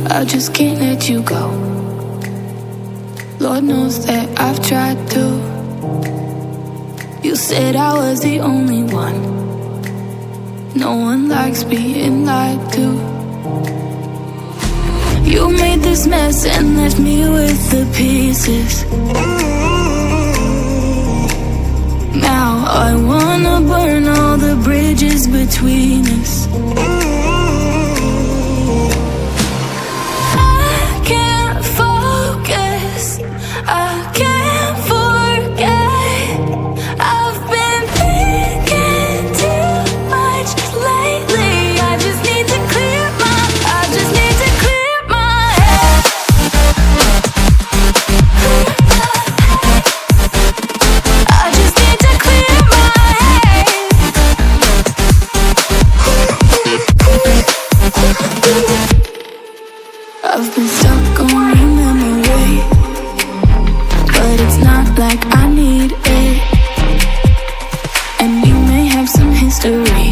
I just can't let you go. Lord knows that I've tried to. You said I was the only one. No one likes being lied to. You made this mess and left me with the pieces. Now I wanna burn all the bridges between us. I've been stuck on your memory, but it's not like I need it. And we may have some history,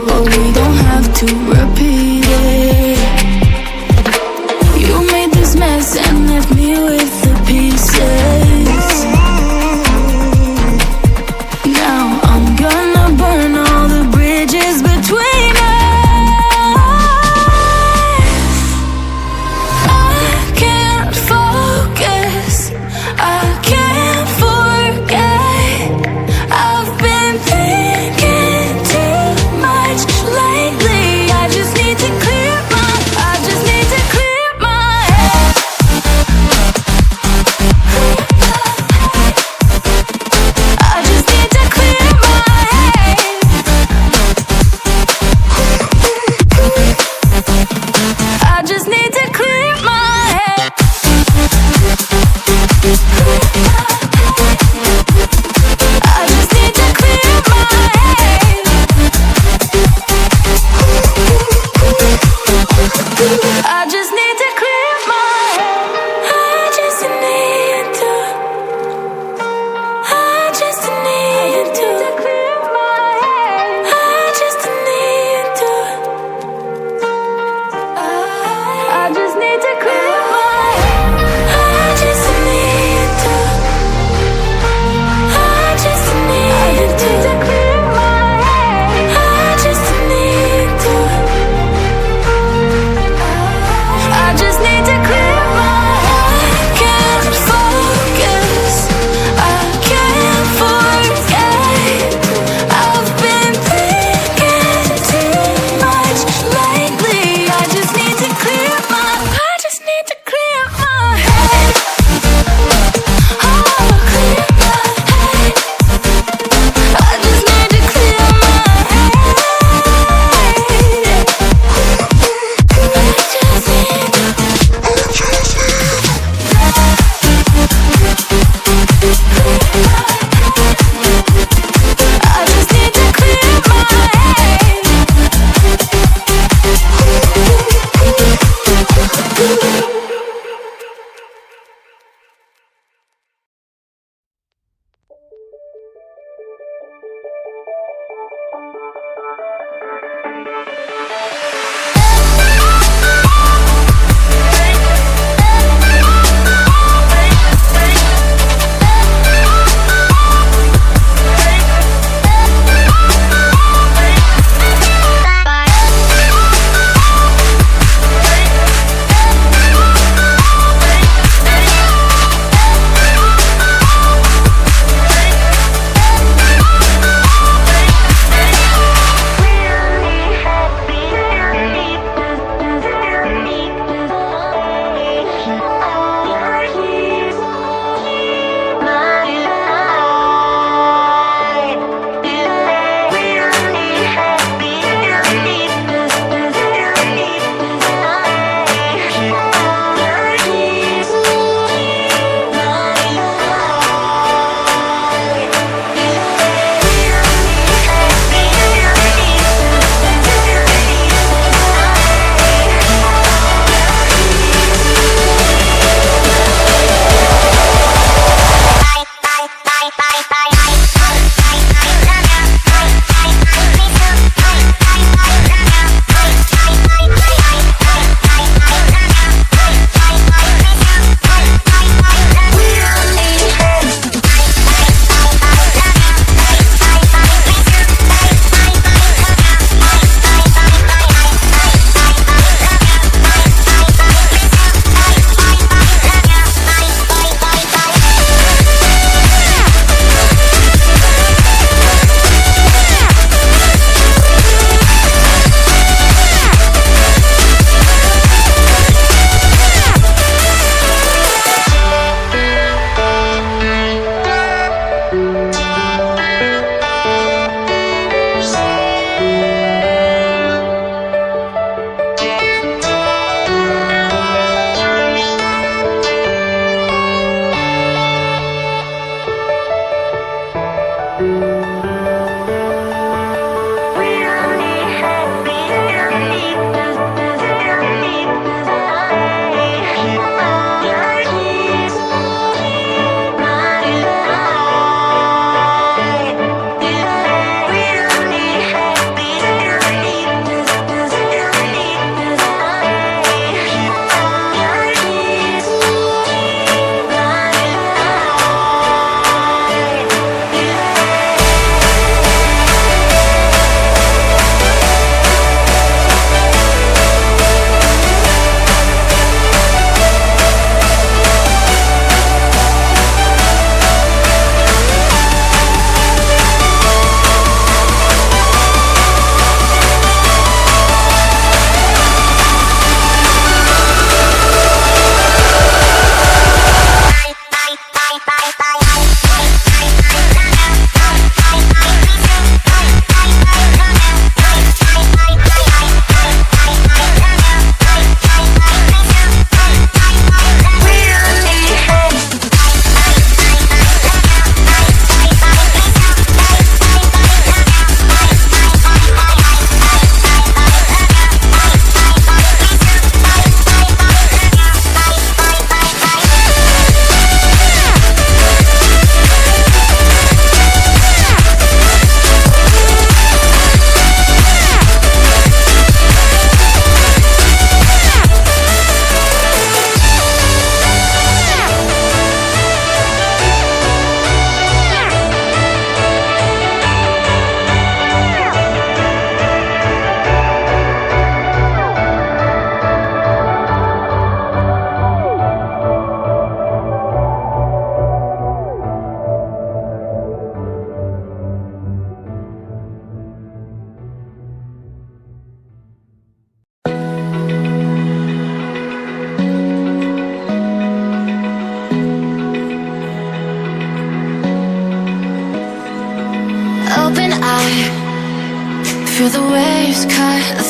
but we don't have to repeat it. You made this mess and left me with the pieces. Now I'm gonna burn all the bridges between us.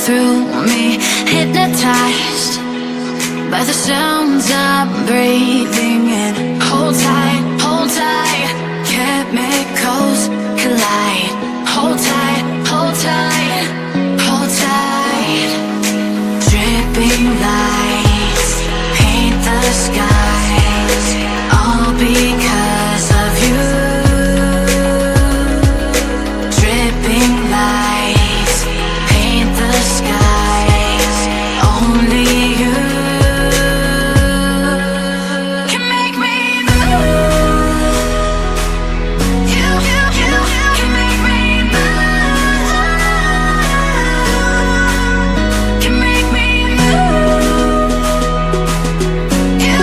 through me, hypnotized by the sounds I'm breathing in. Hold tight, chemicals collide. Hold tight, hold tight, hold tight. Dripping lights paint the skies, all because of you. Dripping lights paint the skies, only you can make me move. You can make me move. Can make me move. You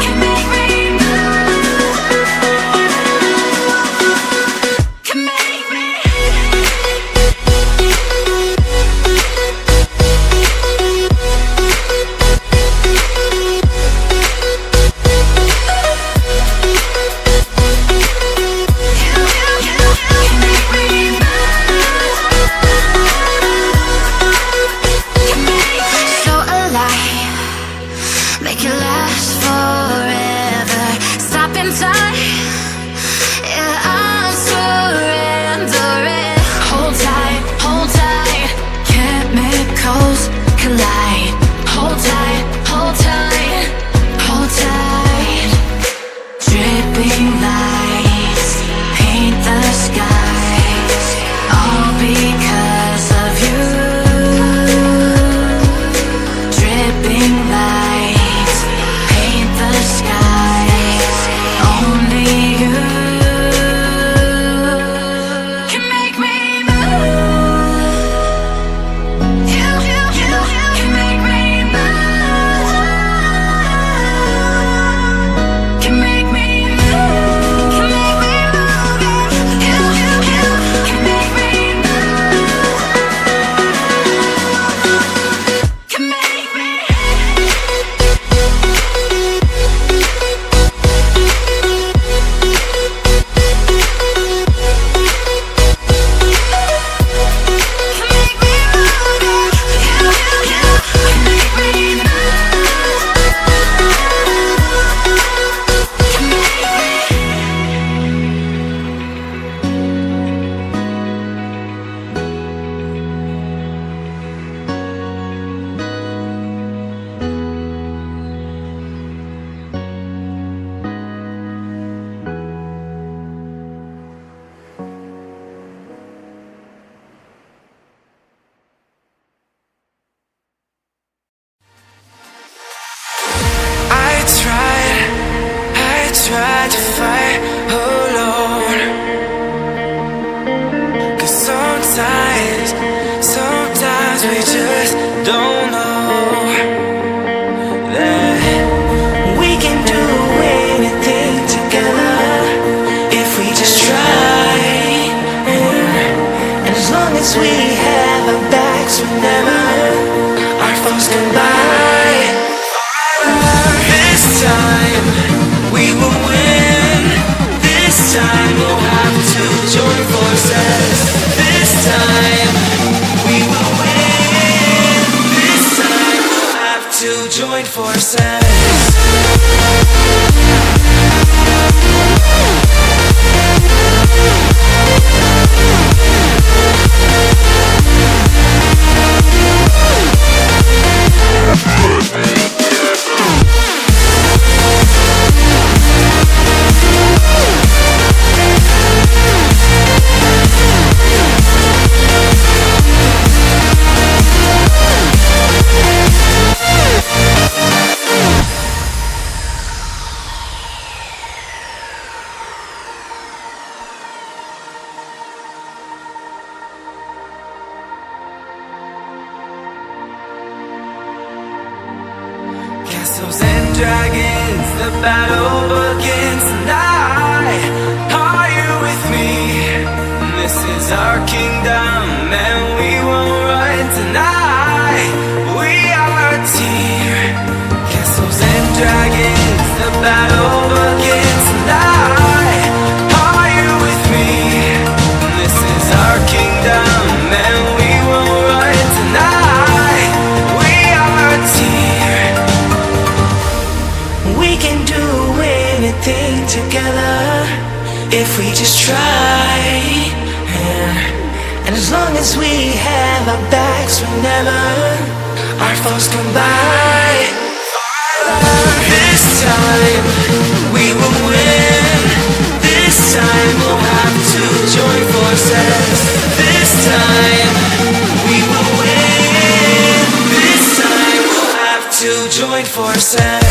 can make me move. Can make me. So alive, make it last forever. Stop in time, yeah, I'm surrendering. Hold tight, chemicals collide. Hold tight, hold tight, hold tight. Dripping lights paint the skies, all because of you. Dripping lights paint the skies, only you can make me move. You can make me move. Can make me move. Can make me move. You can make me move. Can make me. I tried to fight alone. 'Cause sometimes we just don't know that we can do anything together if we just try. And as long as we have our backs, remember our foes can buy. This time we will win. This time we'll have to join forces. This time we will win. This time we'll have to join forces. Castles and dragons, the battle begins tonight. Are you with me? This is our kingdom and we won't run tonight. We are a team. Castles and dragons, the battle begins tonight. Are you with me? This is our kingdom and we won't run tonight. together if we just try. Yeah. And as long as we have our backs, whenever our foes come by, this time we will win. This time we'll have to join forces. This time we will win. This time we'll have to join forces.